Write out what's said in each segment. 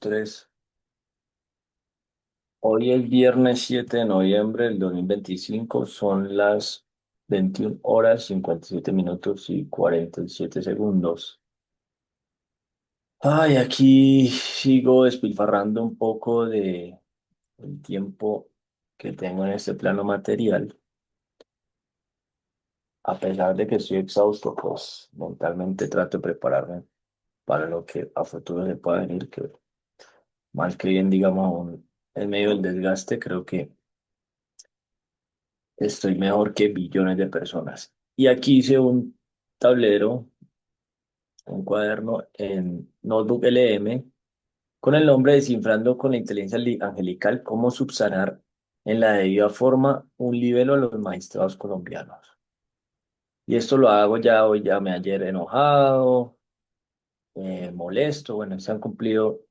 2, 3. Hoy es viernes 7 de noviembre del 2025. Son las 21 horas 57 minutos y 47 segundos. Ay, aquí sigo despilfarrando un poco de el tiempo que tengo en este plano material. A pesar de que estoy exhausto, pues mentalmente trato de prepararme para lo que a futuro se pueda venir, que mal que bien, digamos, aún en medio del desgaste, creo que estoy mejor que billones de personas. Y aquí hice un tablero, un cuaderno en Notebook LM con el nombre Descifrando con la inteligencia angelical cómo subsanar en la debida forma un libelo a los magistrados colombianos. Y esto lo hago ya hoy, llamé ayer enojado, molesto. Bueno, se han cumplido,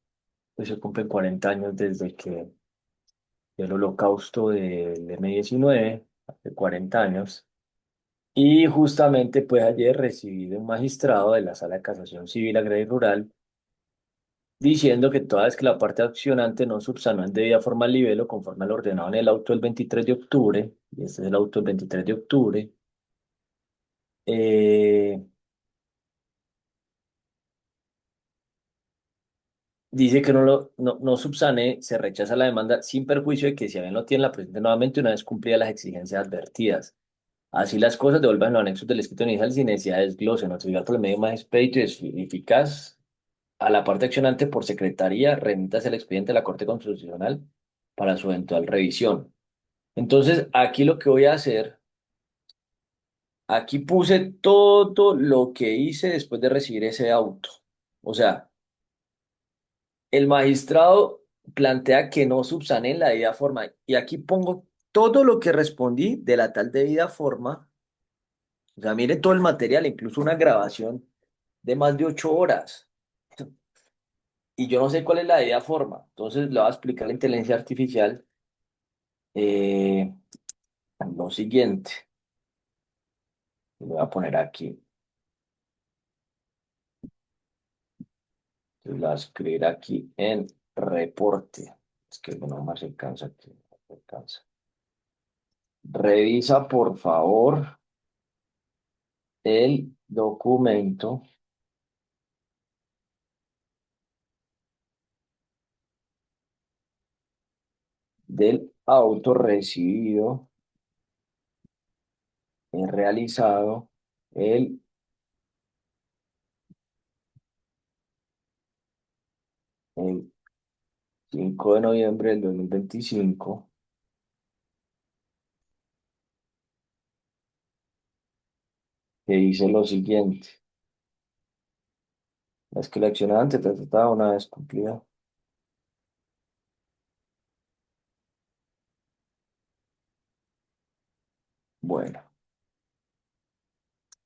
pues se cumplen 40 años desde que el holocausto del M-19, hace 40 años. Y justamente pues ayer recibí de un magistrado de la Sala de Casación Civil Agraria y Rural diciendo que toda vez que la parte accionante no subsanó en debida forma el libelo conforme al ordenado en el auto del 23 de octubre, y este es el auto del 23 de octubre, eh, dice que no subsane, se rechaza la demanda sin perjuicio de que si bien no tiene la presente nuevamente una vez cumplidas las exigencias advertidas. Así las cosas devuelvan los anexos del escrito inicial sin necesidad de desglose, notificar por el medio más expedito y eficaz a la parte accionante por secretaría, remítase el expediente a la Corte Constitucional para su eventual revisión. Entonces, aquí lo que voy a hacer, aquí puse todo lo que hice después de recibir ese auto. O sea, el magistrado plantea que no subsané en la debida forma y aquí pongo todo lo que respondí de la tal debida forma. O sea, mire todo el material, incluso una grabación de más de 8 horas. Y yo no sé cuál es la debida forma. Entonces, le voy a explicar a la inteligencia artificial lo siguiente. Le voy a poner aquí. Le voy a escribir aquí en reporte. Es que no más alcanza aquí. No alcanza. Revisa, por favor, el documento del auto recibido y realizado el, 5 de noviembre del 2025, que dice lo siguiente. Es que la accionante trataba una vez cumplida. Bueno,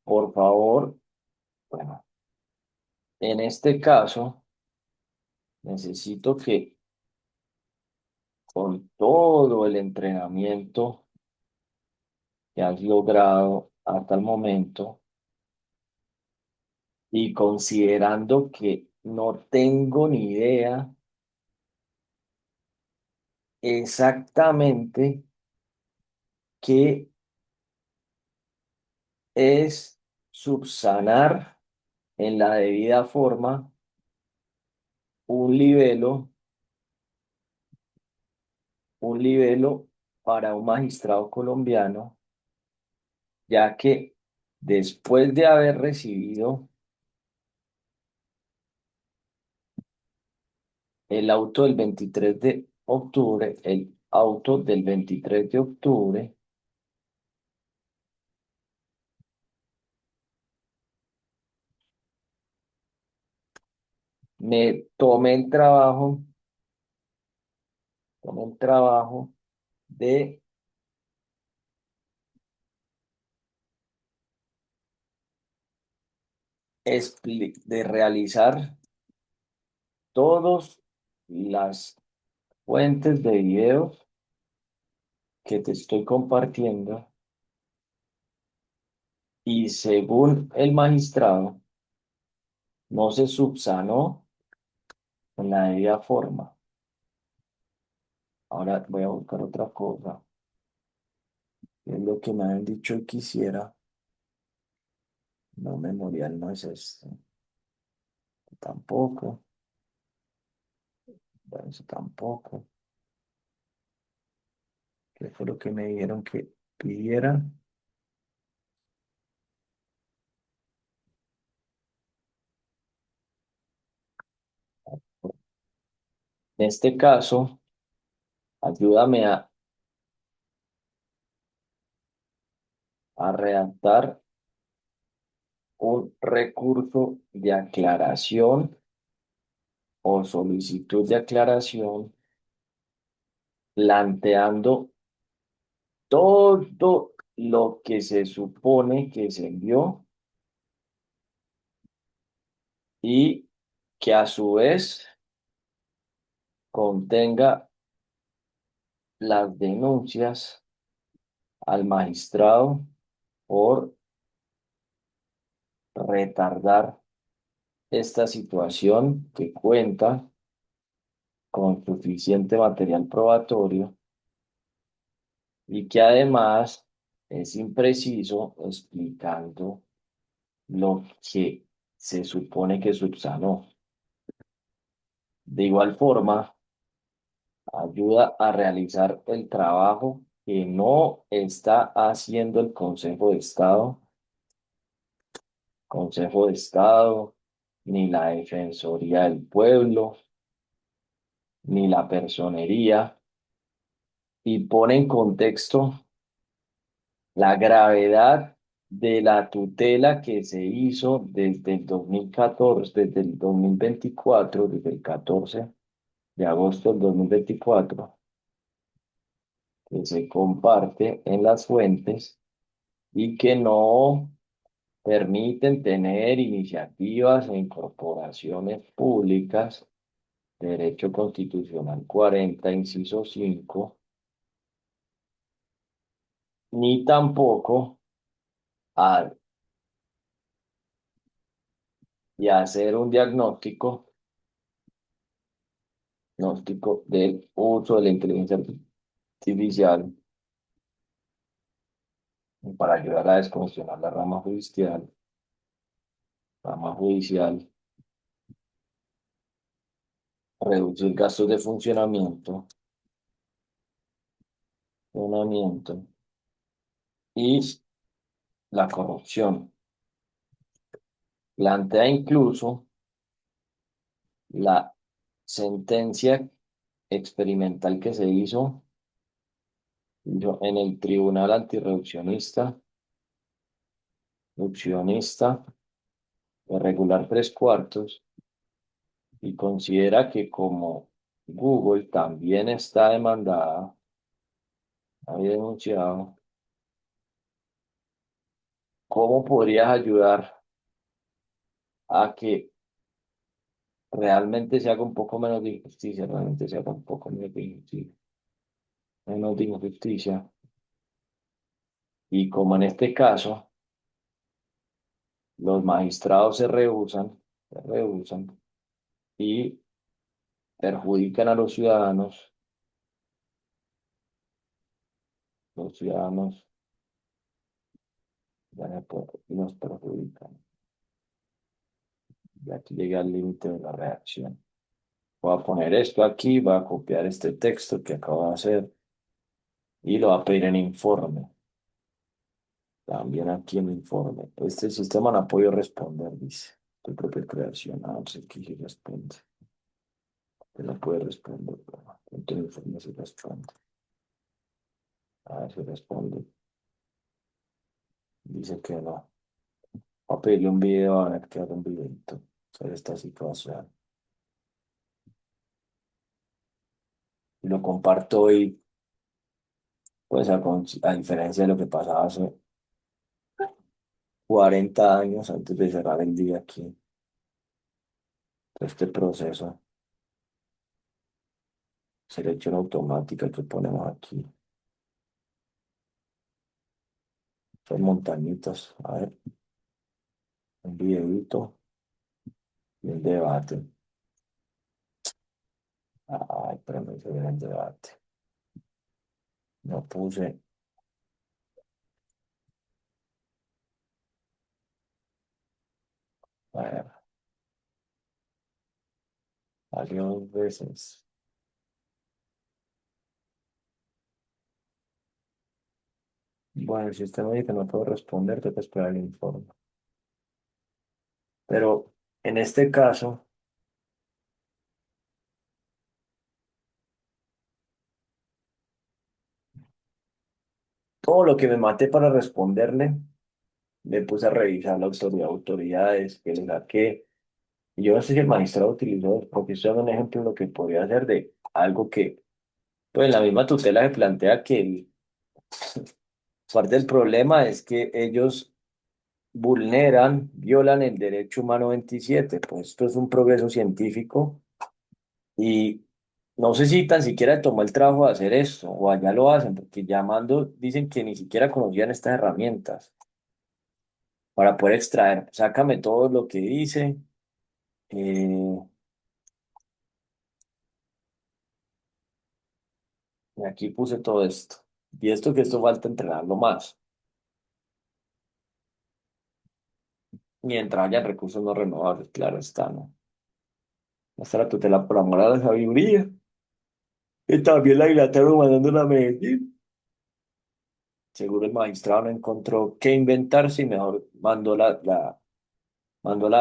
por favor, bueno, en este caso necesito que con todo el entrenamiento que has logrado hasta el momento y considerando que no tengo ni idea exactamente qué es subsanar en la debida forma un un libelo para un magistrado colombiano, ya que después de haber recibido el auto del 23 de octubre, el auto del 23 de octubre, me tomé el trabajo de, de realizar todas las fuentes de videos que te estoy compartiendo y según el magistrado, no se subsanó en la debida forma. Ahora voy a buscar otra cosa, que es lo que me habían dicho que quisiera. No, memorial no es esto. Tampoco. Bueno, eso tampoco. ¿Qué fue lo que me dijeron que pidiera? En este caso, ayúdame a redactar un recurso de aclaración o solicitud de aclaración planteando todo lo que se supone que se envió y que a su vez contenga las denuncias al magistrado por retardar esta situación que cuenta con suficiente material probatorio y que además es impreciso explicando lo que se supone que subsanó. De igual forma, ayuda a realizar el trabajo que no está haciendo el Consejo de Estado, ni la Defensoría del Pueblo, ni la Personería, y pone en contexto la gravedad de la tutela que se hizo desde el 2014, desde el 2024, desde el 14 de agosto del 2024, que se comparte en las fuentes y que no permiten tener iniciativas e incorporaciones públicas, Derecho Constitucional 40 inciso 5, ni tampoco a, y hacer un diagnóstico del uso de la inteligencia artificial para ayudar a descongestionar la rama judicial, reducir gastos de funcionamiento y la corrupción. Plantea incluso la sentencia experimental que se hizo en el Tribunal Reduccionista de regular tres cuartos, y considera que como Google también está demandada, había denunciado, ¿cómo podrías ayudar a que realmente se haga un poco menos de injusticia, realmente se haga un poco menos de injusticia? Y como en este caso, los magistrados se rehusan y perjudican a los ciudadanos ya nos perjudican. Y aquí llega al límite de la reacción. Voy a poner esto aquí, voy a copiar este texto que acabo de hacer y lo voy a pedir en informe. También aquí en informe. Este sistema no ha podido responder, dice. Tu propia creación. A ver si aquí sí responde. Que no puede responder. Pero en el informe sí responde. A ver si responde. Dice que no. Voy a pedirle un video a ver qué haga un videito sobre esta situación. Y lo comparto hoy, pues a diferencia de lo que pasaba hace 40 años antes de cerrar el día aquí. Este proceso, selección automática que ponemos aquí. Son montañitas. A ver, un videito y un debate. Premisa del debate. No puse. A ver, varias veces. Bueno, el sistema dice que no puedo responder, tengo que esperar el informe. Pero en este caso, todo lo que me maté para responderle, me puse a revisar la autoridad, autoridades, que le saqué. Y yo no sé si el magistrado utilizó, porque esto es un ejemplo de lo que podría hacer de algo que, pues en la misma tutela se plantea que parte del problema es que ellos vulneran, violan el derecho humano 27. Pues esto es un progreso científico y no sé si tan siquiera tomó el trabajo de hacer esto o allá lo hacen, porque llamando dicen que ni siquiera conocían estas herramientas para poder extraer. Sácame todo lo que dice. eh, y aquí puse todo esto. Y esto que esto falta entrenarlo más. Mientras haya recursos no renovables, claro está, ¿no? Hasta la tutela por amor a la sabiduría. Y también la Inglaterra mandándola a Medellín. Seguro el magistrado no encontró qué inventarse y mejor mandó la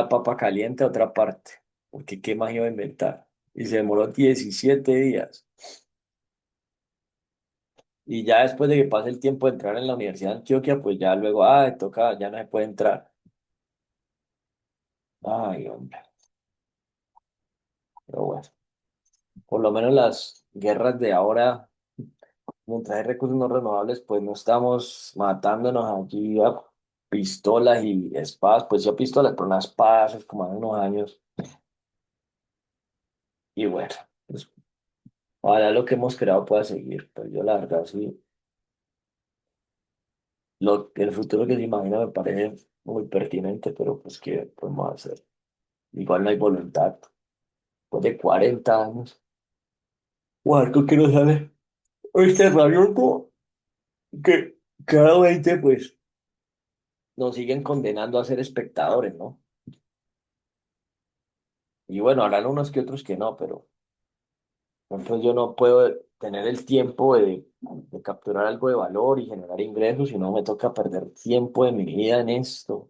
papa caliente a otra parte. Porque qué más iba a inventar. Y se demoró 17 días. Y ya después de que pase el tiempo de entrar en la Universidad de Antioquia, pues ya luego, toca, ya no se puede entrar. Ay, hombre. Pero bueno, por lo menos las guerras de ahora, mientras hay recursos no renovables, pues no estamos matándonos aquí a pistolas y espadas. Pues sí a pistolas, pero unas espadas es como hace unos años. Y bueno, pues ojalá lo que hemos creado pueda seguir. Pero yo la verdad sí, el futuro que se imagina me parece muy pertinente, pero pues ¿qué podemos hacer? Igual no hay voluntad. Después de 40 años, o algo que no sale. Este rabioso que claramente pues nos siguen condenando a ser espectadores, ¿no? Y bueno, habrán unos que otros que no, pero por ejemplo, yo no puedo tener el tiempo de capturar algo de valor y generar ingresos, sino me toca perder tiempo de mi vida en esto,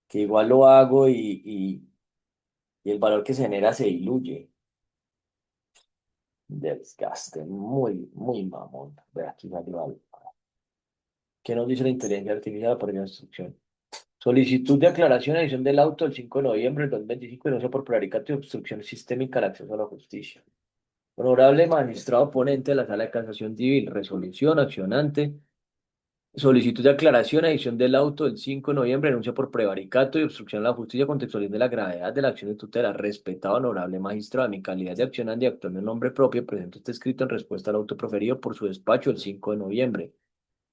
que igual lo hago y el valor que se genera se diluye. Desgaste, muy, muy mamón. Ve aquí salió algo. ¿Qué nos dice la inteligencia artificial para la instrucción? Solicitud de aclaración, edición del auto del 5 de noviembre del 2025, denuncia por prevaricato y obstrucción sistémica al acceso a la justicia. Honorable magistrado ponente de la Sala de Casación Civil, resolución accionante. Solicitud de aclaración, edición del auto del 5 de noviembre, denuncia por prevaricato y obstrucción a la justicia, contextualización de la gravedad de la acción de tutela. Respetado honorable magistrado, en mi calidad de accionante y actuando en nombre propio, presento este escrito en respuesta al auto proferido por su despacho el 5 de noviembre,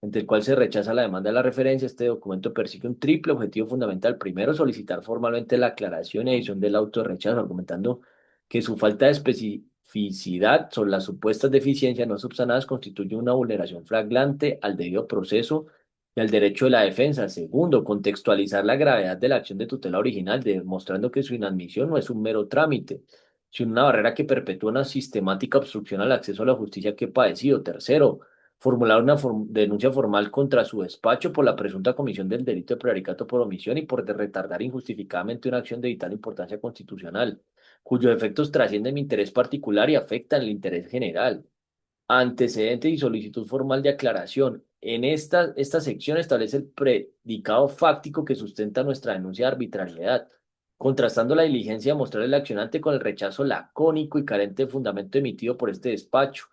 ante el cual se rechaza la demanda de la referencia. Este documento persigue un triple objetivo fundamental. Primero, solicitar formalmente la aclaración y edición del auto de rechazo, argumentando que su falta de especificidad sobre las supuestas deficiencias no subsanadas constituye una vulneración flagrante al debido proceso y al derecho de la defensa. Segundo, contextualizar la gravedad de la acción de tutela original, demostrando que su inadmisión no es un mero trámite, sino una barrera que perpetúa una sistemática obstrucción al acceso a la justicia que he padecido. Tercero, formular una denuncia formal contra su despacho por la presunta comisión del delito de prevaricato por omisión y por retardar injustificadamente una acción de vital importancia constitucional, cuyos efectos trascienden mi interés particular y afectan el interés general. Antecedente y solicitud formal de aclaración. En esta sección establece el predicado fáctico que sustenta nuestra denuncia de arbitrariedad, contrastando la diligencia de mostrar el accionante con el rechazo lacónico y carente de fundamento emitido por este despacho.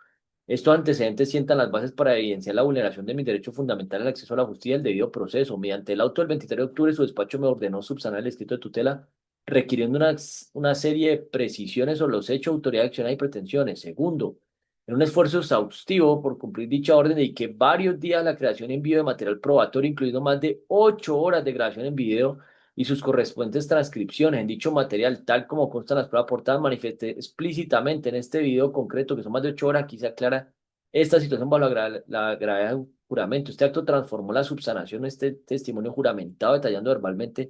Estos antecedentes sientan las bases para evidenciar la vulneración de mi derecho fundamental al acceso a la justicia y el debido proceso. Mediante el auto del 23 de octubre, su despacho me ordenó subsanar el escrito de tutela, requiriendo una serie de precisiones sobre los hechos, autoridad accionada y pretensiones. Segundo, en un esfuerzo exhaustivo por cumplir dicha orden, dediqué varios días a la creación y envío de material probatorio, incluido más de 8 horas de grabación en video, y sus correspondientes transcripciones en dicho material, tal como constan las pruebas aportadas, manifesté explícitamente en este video concreto, que son más de 8 horas, aquí se aclara esta situación bajo la gravedad del juramento. Este acto transformó la subsanación en este testimonio juramentado, detallando verbalmente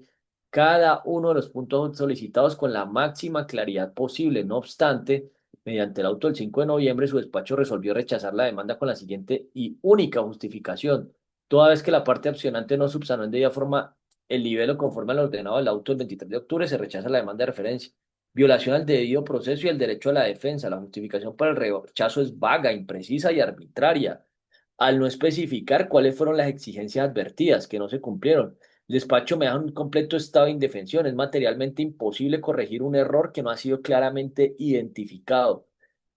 cada uno de los puntos solicitados con la máxima claridad posible. No obstante, mediante el auto del 5 de noviembre, su despacho resolvió rechazar la demanda con la siguiente y única justificación: toda vez que la parte accionante no subsanó en debida forma el libelo conforme al ordenado del auto del 23 de octubre, se rechaza la demanda de referencia. Violación al debido proceso y el derecho a la defensa. La justificación para el rechazo es vaga, imprecisa y arbitraria, al no especificar cuáles fueron las exigencias advertidas, que no se cumplieron. El despacho me deja en un completo estado de indefensión. Es materialmente imposible corregir un error que no ha sido claramente identificado.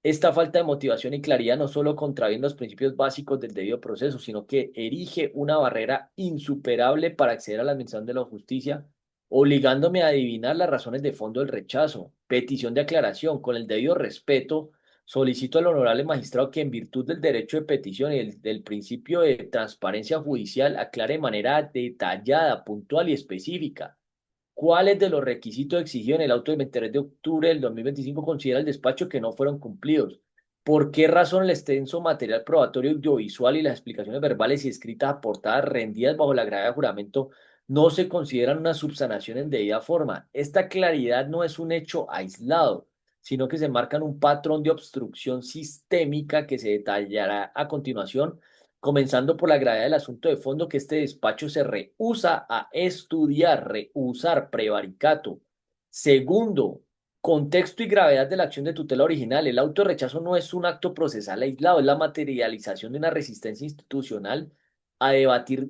Esta falta de motivación y claridad no solo contraviene los principios básicos del debido proceso, sino que erige una barrera insuperable para acceder a la administración de la justicia, obligándome a adivinar las razones de fondo del rechazo. Petición de aclaración. Con el debido respeto, solicito al honorable magistrado que, en virtud del derecho de petición y del principio de transparencia judicial, aclare de manera detallada, puntual y específica cuáles de los requisitos exigidos en el auto del 23 de octubre del 2025 considera el despacho que no fueron cumplidos. ¿Por qué razón el extenso material probatorio audiovisual y las explicaciones verbales y escritas aportadas rendidas bajo la grave de juramento no se consideran una subsanación en debida forma? Esta claridad no es un hecho aislado, sino que se marca en un patrón de obstrucción sistémica que se detallará a continuación, comenzando por la gravedad del asunto de fondo, que este despacho se rehúsa a estudiar, rehusar prevaricato. Segundo, contexto y gravedad de la acción de tutela original. El auto de rechazo no es un acto procesal aislado, es la materialización de una resistencia institucional a debatir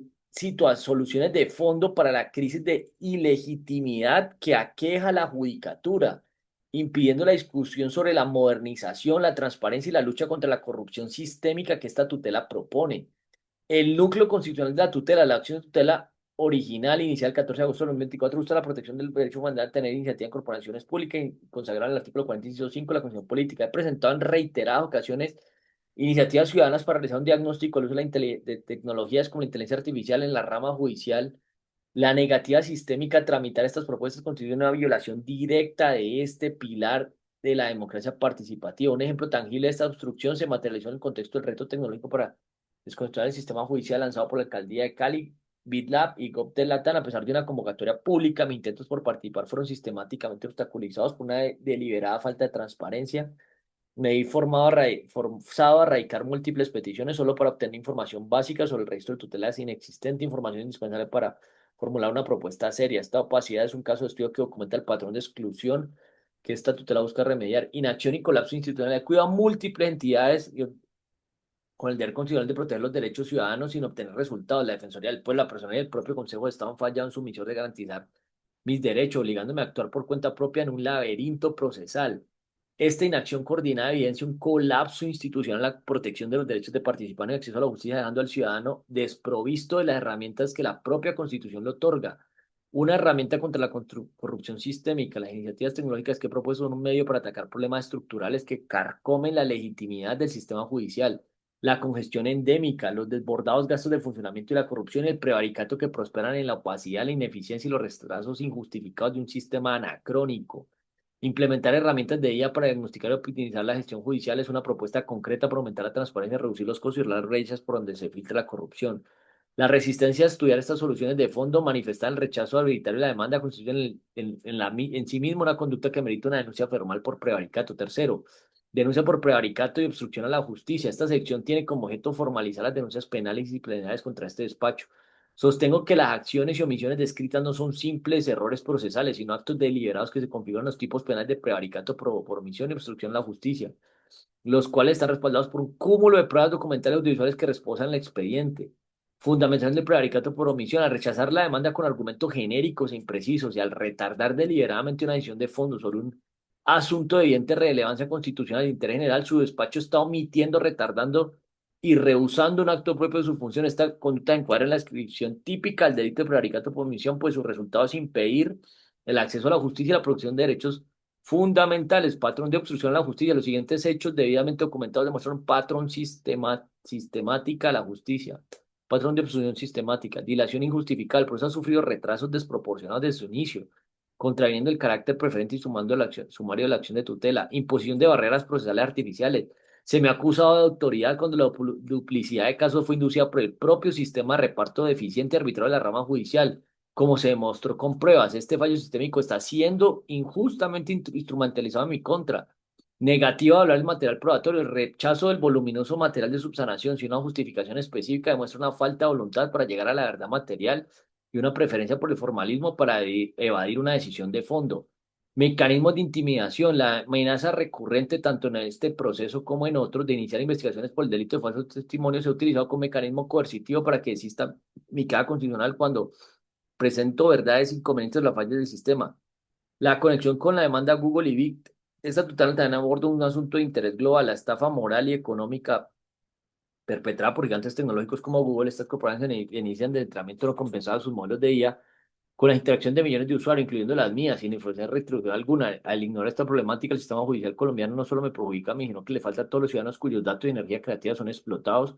soluciones de fondo para la crisis de ilegitimidad que aqueja la judicatura, impidiendo la discusión sobre la modernización, la transparencia y la lucha contra la corrupción sistémica que esta tutela propone. El núcleo constitucional de la tutela, la acción de tutela original, inicial el 14 de agosto de 2024, busca la protección del derecho fundamental a tener iniciativa en corporaciones públicas y consagrar en el artículo 45 de la Constitución Política. He presentado en reiteradas ocasiones iniciativas ciudadanas para realizar un diagnóstico del uso de, de tecnologías como la inteligencia artificial en la rama judicial. La negativa sistémica a tramitar estas propuestas constituye una violación directa de este pilar de la democracia participativa. Un ejemplo tangible de esta obstrucción se materializó en el contexto del reto tecnológico para desconectar el sistema judicial lanzado por la alcaldía de Cali, BitLab y GovTech Latam. A pesar de una convocatoria pública, mis intentos por participar fueron sistemáticamente obstaculizados por una deliberada falta de transparencia. Me vi forzado a radicar múltiples peticiones solo para obtener información básica sobre el registro de tutelas inexistente, información indispensable para formular una propuesta seria. Esta opacidad es un caso de estudio que documenta el patrón de exclusión que esta tutela busca remediar. Inacción y colapso institucional. Cuida a múltiples entidades con el deber constitucional de proteger los derechos ciudadanos sin obtener resultados. La Defensoría del Pueblo, la persona y el propio Consejo de Estado han fallado en su misión de garantizar mis derechos, obligándome a actuar por cuenta propia en un laberinto procesal. Esta inacción coordinada evidencia un colapso institucional en la protección de los derechos de participar y acceso a la justicia, dejando al ciudadano desprovisto de las herramientas que la propia Constitución le otorga. Una herramienta contra la corrupción sistémica. Las iniciativas tecnológicas que he propuesto son un medio para atacar problemas estructurales que carcomen la legitimidad del sistema judicial: la congestión endémica, los desbordados gastos de funcionamiento y la corrupción y el prevaricato que prosperan en la opacidad, la ineficiencia y los retrasos injustificados de un sistema anacrónico. Implementar herramientas de IA para diagnosticar y optimizar la gestión judicial es una propuesta concreta para aumentar la transparencia, reducir los costos y las brechas por donde se filtra la corrupción. La resistencia a estudiar estas soluciones de fondo, manifestar el rechazo arbitrario de la demanda, constituye en sí mismo una conducta que merita una denuncia formal por prevaricato. Tercero, denuncia por prevaricato y obstrucción a la justicia. Esta sección tiene como objeto formalizar las denuncias penales y disciplinarias contra este despacho. Sostengo que las acciones y omisiones descritas no son simples errores procesales, sino actos deliberados que se configuran los tipos penales de prevaricato por omisión y obstrucción a la justicia, los cuales están respaldados por un cúmulo de pruebas documentales audiovisuales que reposan el expediente. Fundamentación del prevaricato por omisión: al rechazar la demanda con argumentos genéricos e imprecisos y al retardar deliberadamente una decisión de fondo sobre un asunto de evidente relevancia constitucional de interés general, su despacho está omitiendo, retardando y rehusando un acto propio de su función. Esta conducta encuadra en la descripción típica del delito de prevaricato por omisión, pues su resultado es impedir el acceso a la justicia y la producción de derechos fundamentales. Patrón de obstrucción a la justicia. Los siguientes hechos debidamente documentados demuestran un patrón sistemática a la justicia. patrón de obstrucción sistemática, dilación injustificada. El proceso ha sufrido retrasos desproporcionados desde su inicio, contraviniendo el carácter preferente y sumando la acción, sumario de la acción de tutela, imposición de barreras procesales artificiales. Se me ha acusado de autoridad cuando la duplicidad de casos fue inducida por el propio sistema de reparto deficiente arbitrado de la rama judicial. Como se demostró con pruebas, este fallo sistémico está siendo injustamente instrumentalizado en mi contra. Negativa de hablar del material probatorio, el rechazo del voluminoso material de subsanación sin una justificación específica demuestra una falta de voluntad para llegar a la verdad material y una preferencia por el formalismo para evadir una decisión de fondo. Mecanismos de intimidación, la amenaza recurrente tanto en este proceso como en otros de iniciar investigaciones por el delito de falso testimonio se ha utilizado como mecanismo coercitivo para que exista mi carga constitucional cuando presento verdades inconvenientes o la falla del sistema. La conexión con la demanda Google y Bit. Esta tutela también aborda un asunto de interés global, la estafa moral y económica perpetrada por gigantes tecnológicos como Google. Estas corporaciones inician de entrenamiento no compensado sus modelos de IA con la interacción de millones de usuarios, incluyendo las mías, sin ofrecer retribución alguna. Al ignorar esta problemática, el sistema judicial colombiano no solo me perjudica a mí, sino que le falta a todos los ciudadanos cuyos datos y energía creativa son explotados,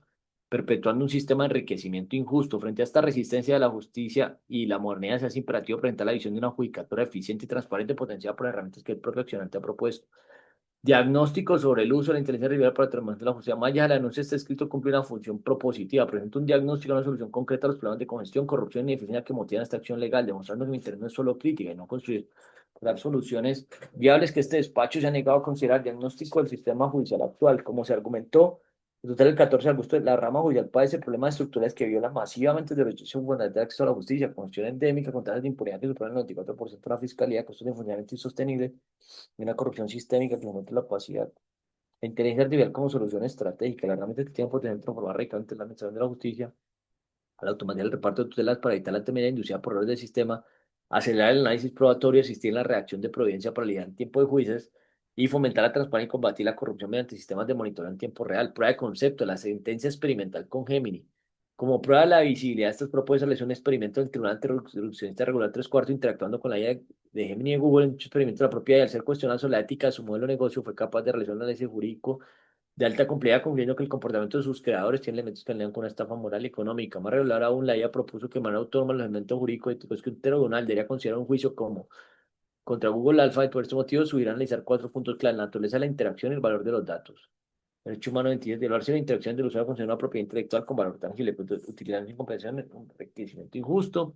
perpetuando un sistema de enriquecimiento injusto. Frente a esta resistencia de la justicia y la modernidad, se hace imperativo presentar la visión de una judicatura eficiente y transparente potenciada por herramientas que el propio accionante ha propuesto. Diagnóstico sobre el uso de la inteligencia artificial para determinar la justicia. Más allá del anuncio, este escrito cumple una función propositiva. Presenta un diagnóstico y una solución concreta a los problemas de congestión, corrupción y ineficiencia que motivan esta acción legal, demostrando que mi interés no es solo crítica y no construir, dar soluciones viables que este despacho se ha negado a considerar diagnóstico del sistema judicial actual. Como se argumentó, en total el 14 de agosto, la rama judicial padece problemas estructurales que violan masivamente el derecho fundamental de acceso a la justicia, condición endémica, con tasas de impunidad que superan el 94% de la fiscalía, costos de funcionamiento insostenibles y una corrupción sistémica que aumenta la opacidad. La inteligencia artificial como solución estratégica, las herramientas que tienen potencial de transformar radicalmente la administración de la justicia, al automatizar el reparto de tutelas para evitar la temeridad inducida por errores del sistema, acelerar el análisis probatorio, asistir en la reacción de providencia para aliviar el tiempo de juicios y fomentar la transparencia y combatir la corrupción mediante sistemas de monitoreo en tiempo real. Prueba de concepto, la sentencia experimental con Gemini. Como prueba de la visibilidad de estas propuestas, le hizo un experimento del Tribunal Interrupcionista Regular 3/4 interactuando con la IA de Gemini de Google en dicho experimento. La propia IA, al ser cuestionada sobre la ética de su modelo de negocio, fue capaz de realizar un análisis jurídico de alta complejidad, concluyendo que el comportamiento de sus creadores tiene elementos que alinean con una estafa moral y económica. Más regular aún, la IA propuso que de manera autónoma los elementos jurídicos éticos que un tribunal debería considerar un juicio como contra Google Alpha y por este motivo subirán a analizar cuatro puntos clave: la naturaleza de la interacción y el valor de los datos. El derecho humano entiende de evaluarse la interacción del usuario con una propiedad intelectual con valor tangible, pues, utilidad sin compensación, un requerimiento injusto.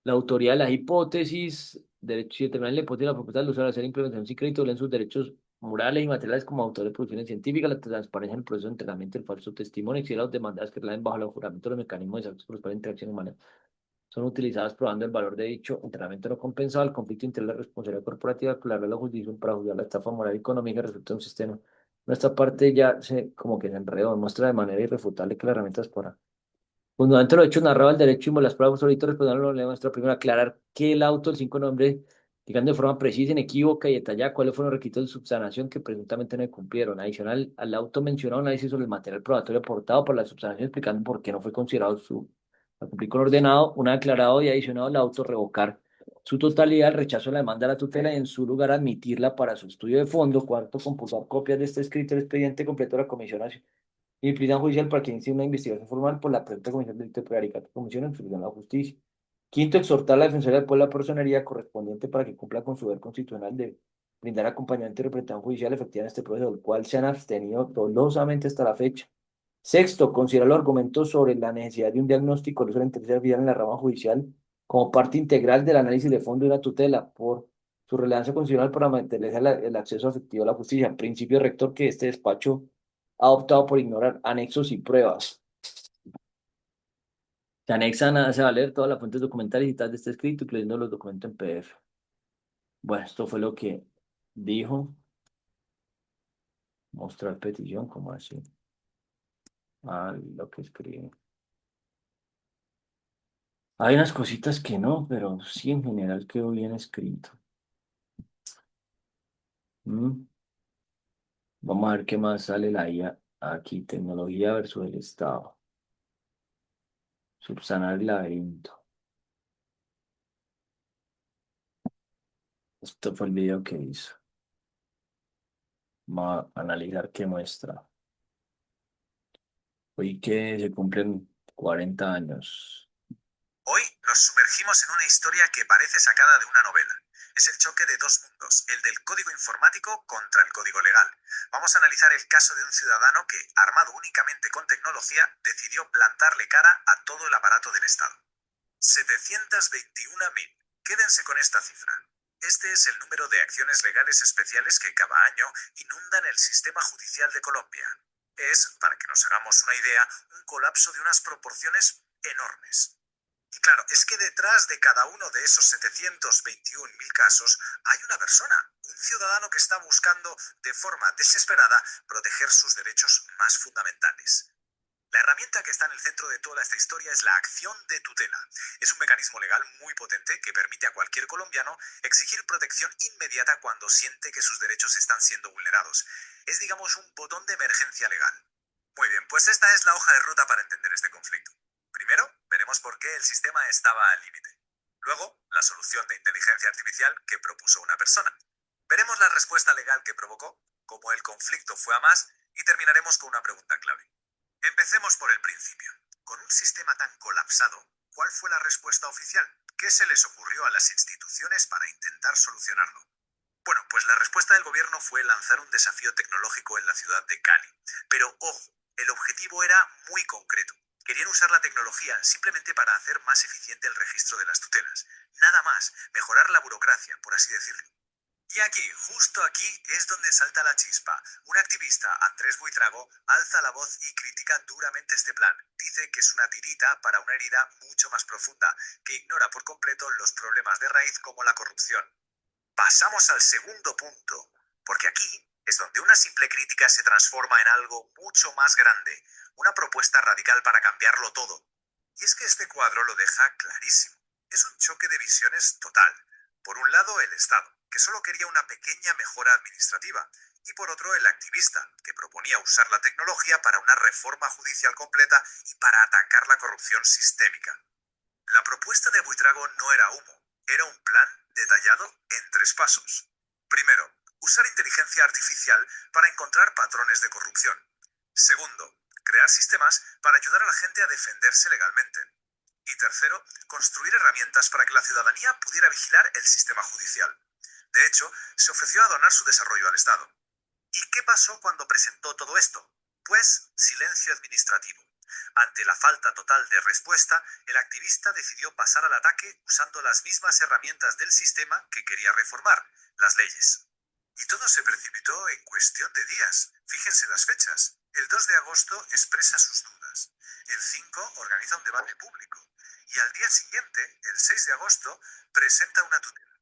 La autoría de las hipótesis, derecho y determinar la hipótesis de la propuesta del usuario de hacer implementación sin crédito en sus derechos morales y materiales como autor de producciones científicas, la transparencia en el proceso de entrenamiento del falso testimonio, y los demandas que recaen bajo el juramento de los mecanismos exactos por los cuales la interacción humana son utilizadas probando el valor de dicho entrenamiento no compensado, el conflicto entre la responsabilidad corporativa, claro, la justicia para juzgar la estafa moral y económica resulta de un sistema. Nuestra parte ya se como que se enredó, demuestra de manera irrefutable que las herramientas para fundamento los hechos narrado el derecho y las pruebas ahorita respondiendo a lo de nuestra primera, aclarar que el auto, el cinco nombres, digamos de forma precisa, inequívoca y detallada cuáles fueron los requisitos de subsanación que presuntamente no cumplieron. Adicional, al auto mencionado un análisis sobre el material probatorio aportado por la subsanación explicando por qué no fue considerado su a cumplir con lo ordenado, un aclarado y adicionado al auto revocar su totalidad, el rechazo de la demanda a la tutela y en su lugar admitirla para su estudio de fondo. Cuarto, compulsar copias de este escrito del expediente completo de la Comisión y prisión judicial para que inicie una investigación formal por la presente Comisión de Delito de Prevaricato, Comisión en Instrucción a la Justicia. Quinto, exhortar a la Defensoría del Pueblo a la personería correspondiente para que cumpla con su deber constitucional de brindar acompañamiento y representación judicial efectiva en este proceso, del cual se han abstenido dolosamente hasta la fecha. Sexto, considerar los argumentos sobre la necesidad de un diagnóstico del uso de la inteligencia artificial en la rama judicial como parte integral del análisis de fondo de una tutela por su relevancia constitucional para mantener el acceso efectivo a la justicia. Principio rector que este despacho ha optado por ignorar anexos y pruebas. Se anexan a, se va a leer todas las fuentes documentales y tal de este escrito, incluyendo los documentos en PDF. Bueno, esto fue lo que dijo. Mostrar petición, como así. Ah, lo que escribe. Hay unas cositas que no, pero sí en general quedó bien escrito. Mm. Vamos a ver qué más sale la IA aquí. Tecnología versus el Estado. Subsanar el laberinto. Esto fue el video que hizo. Vamos a analizar qué muestra. Hoy que se cumplen 40 años. Hoy nos sumergimos en una historia que parece sacada de una novela. Es el choque de dos mundos, el del código informático contra el código legal. Vamos a analizar el caso de un ciudadano que, armado únicamente con tecnología, decidió plantarle cara a todo el aparato del Estado. 721.000. Quédense con esta cifra. Este es el número de acciones legales especiales que cada año inundan el sistema judicial de Colombia. Es, para que nos hagamos una idea, un colapso de unas proporciones enormes. Y claro, es que detrás de cada uno de esos 721.000 casos hay una persona, un ciudadano que está buscando de forma desesperada proteger sus derechos más fundamentales. La herramienta que está en el centro de toda esta historia es la acción de tutela. Es un mecanismo legal muy potente que permite a cualquier colombiano exigir protección inmediata cuando siente que sus derechos están siendo vulnerados. Es, digamos, un botón de emergencia legal. Muy bien, pues esta es la hoja de ruta para entender este conflicto. Primero, veremos por qué el sistema estaba al límite. Luego, la solución de inteligencia artificial que propuso una persona. Veremos la respuesta legal que provocó, cómo el conflicto fue a más y terminaremos con una pregunta clave. Empecemos por el principio. Con un sistema tan colapsado, ¿cuál fue la respuesta oficial? ¿Qué se les ocurrió a las instituciones para intentar solucionarlo? Bueno, pues la respuesta del gobierno fue lanzar un desafío tecnológico en la ciudad de Cali. Pero ojo, el objetivo era muy concreto. Querían usar la tecnología simplemente para hacer más eficiente el registro de las tutelas. Nada más, mejorar la burocracia, por así decirlo. Y aquí, justo aquí, es donde salta la chispa. Un activista, Andrés Buitrago, alza la voz y critica duramente este plan. Dice que es una tirita para una herida mucho más profunda, que ignora por completo los problemas de raíz como la corrupción. Pasamos al segundo punto, porque aquí es donde una simple crítica se transforma en algo mucho más grande, una propuesta radical para cambiarlo todo. Y es que este cuadro lo deja clarísimo. Es un choque de visiones total. Por un lado, el Estado, que solo quería una pequeña mejora administrativa, y por otro, el activista, que proponía usar la tecnología para una reforma judicial completa y para atacar la corrupción sistémica. La propuesta de Buitrago no era humo, era un plan detallado en tres pasos. Primero, usar inteligencia artificial para encontrar patrones de corrupción. Segundo, crear sistemas para ayudar a la gente a defenderse legalmente. Y tercero, construir herramientas para que la ciudadanía pudiera vigilar el sistema judicial. De hecho, se ofreció a donar su desarrollo al Estado. ¿Y qué pasó cuando presentó todo esto? Pues silencio administrativo. Ante la falta total de respuesta, el activista decidió pasar al ataque usando las mismas herramientas del sistema que quería reformar, las leyes. Y todo se precipitó en cuestión de días. Fíjense las fechas. El 2 de agosto expresa sus dudas. El 5 organiza un debate público. Y al día siguiente, el 6 de agosto, presenta una tutela.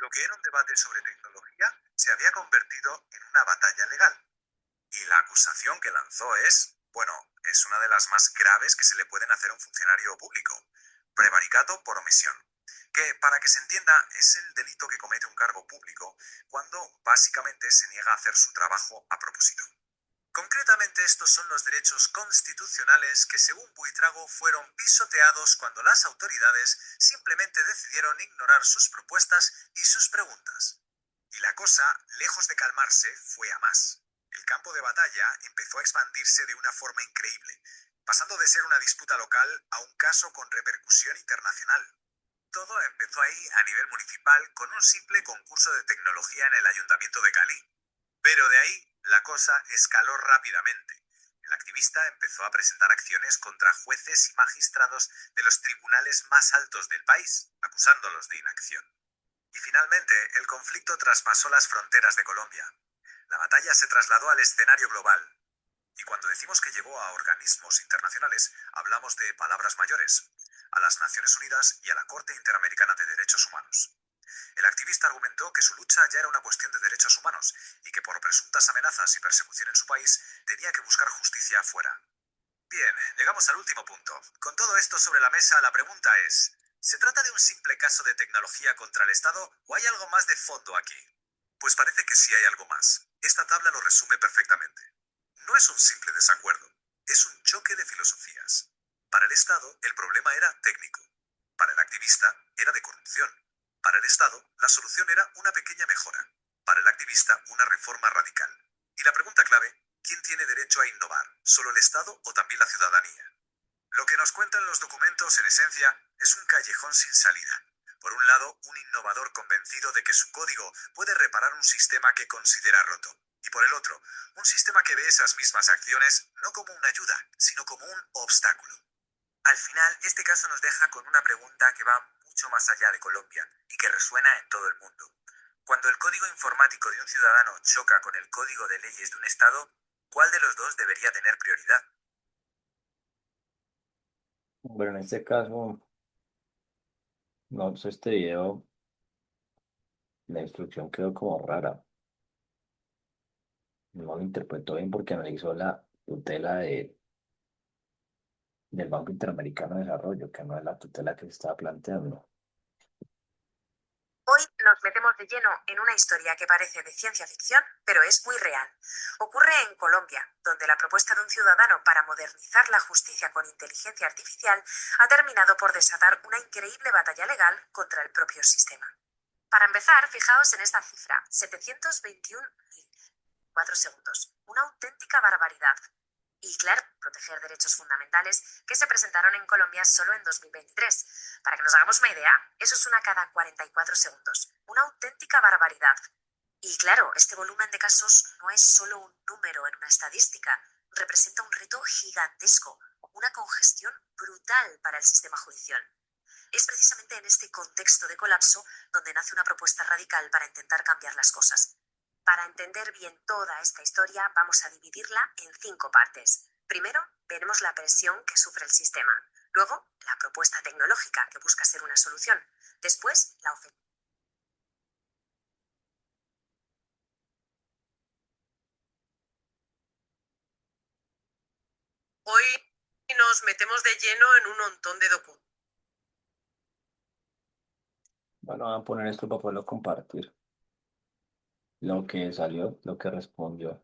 Lo que era un debate sobre tecnología se había convertido en una batalla legal. Y la acusación que lanzó es, bueno, es una de las más graves que se le pueden hacer a un funcionario público. Prevaricato por omisión. Que, para que se entienda, es el delito que comete un cargo público cuando básicamente se niega a hacer su trabajo a propósito. Concretamente, estos son los derechos constitucionales que, según Buitrago, fueron pisoteados cuando las autoridades simplemente decidieron ignorar sus propuestas y sus preguntas. Y la cosa, lejos de calmarse, fue a más. El campo de batalla empezó a expandirse de una forma increíble, pasando de ser una disputa local a un caso con repercusión internacional. Todo empezó ahí a nivel municipal con un simple concurso de tecnología en el Ayuntamiento de Cali. Pero de ahí la cosa escaló rápidamente. El activista empezó a presentar acciones contra jueces y magistrados de los tribunales más altos del país, acusándolos de inacción. Y finalmente, el conflicto traspasó las fronteras de Colombia. La batalla se trasladó al escenario global. Y cuando decimos que llegó a organismos internacionales, hablamos de palabras mayores, a las Naciones Unidas y a la Corte Interamericana de Derechos Humanos. El activista argumentó que su lucha ya era una cuestión de derechos humanos y que por presuntas amenazas y persecución en su país tenía que buscar justicia afuera. Bien, llegamos al último punto. Con todo esto sobre la mesa, la pregunta es, ¿se trata de un simple caso de tecnología contra el Estado o hay algo más de fondo aquí? Pues parece que sí hay algo más. Esta tabla lo resume perfectamente. No es un simple desacuerdo, es un choque de filosofías. Para el Estado, el problema era técnico. Para el activista, era de corrupción. Para el Estado, la solución era una pequeña mejora. Para el activista, una reforma radical. Y la pregunta clave, ¿quién tiene derecho a innovar? ¿Solo el Estado o también la ciudadanía? Lo que nos cuentan los documentos, en esencia, es un callejón sin salida. Por un lado, un innovador convencido de que su código puede reparar un sistema que considera roto. Y por el otro, un sistema que ve esas mismas acciones no como una ayuda, sino como un obstáculo. Al final, este caso nos deja con una pregunta que va mucho más allá de Colombia y que resuena en todo el mundo. Cuando el código informático de un ciudadano choca con el código de leyes de un Estado, ¿cuál de los dos debería tener prioridad? Bueno, en este caso, no sé, este video, la instrucción quedó como rara. No lo interpretó bien porque analizó la tutela del Banco Interamericano de Desarrollo, que no es la tutela que se estaba planteando. Hoy nos metemos de lleno en una historia que parece de ciencia ficción, pero es muy real. Ocurre en Colombia, donde la propuesta de un ciudadano para modernizar la justicia con inteligencia artificial ha terminado por desatar una increíble batalla legal contra el propio sistema. Para empezar, fijaos en esta cifra, 721.004 segundos. Una auténtica barbaridad. Y claro, proteger derechos fundamentales que se presentaron en Colombia solo en 2023. Para que nos hagamos una idea, eso es una cada 44 segundos. Una auténtica barbaridad. Y claro, este volumen de casos no es solo un número en una estadística, representa un reto gigantesco, una congestión brutal para el sistema judicial. Es precisamente en este contexto de colapso donde nace una propuesta radical para intentar cambiar las cosas. Para entender bien toda esta historia, vamos a dividirla en 5 partes. Primero, veremos la presión que sufre el sistema. Luego, la propuesta tecnológica que busca ser una solución. Después, la ofensiva. Hoy nos metemos de lleno en un montón de documentos. Bueno, voy a poner esto para poderlo compartir. Lo que salió, lo que respondió.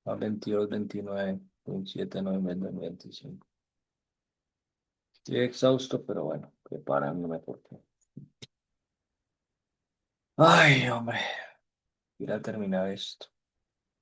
A 22, 29, 27, noviembre, 25. Estoy exhausto, pero bueno, preparándome porque. Ay, hombre, ir a terminar esto.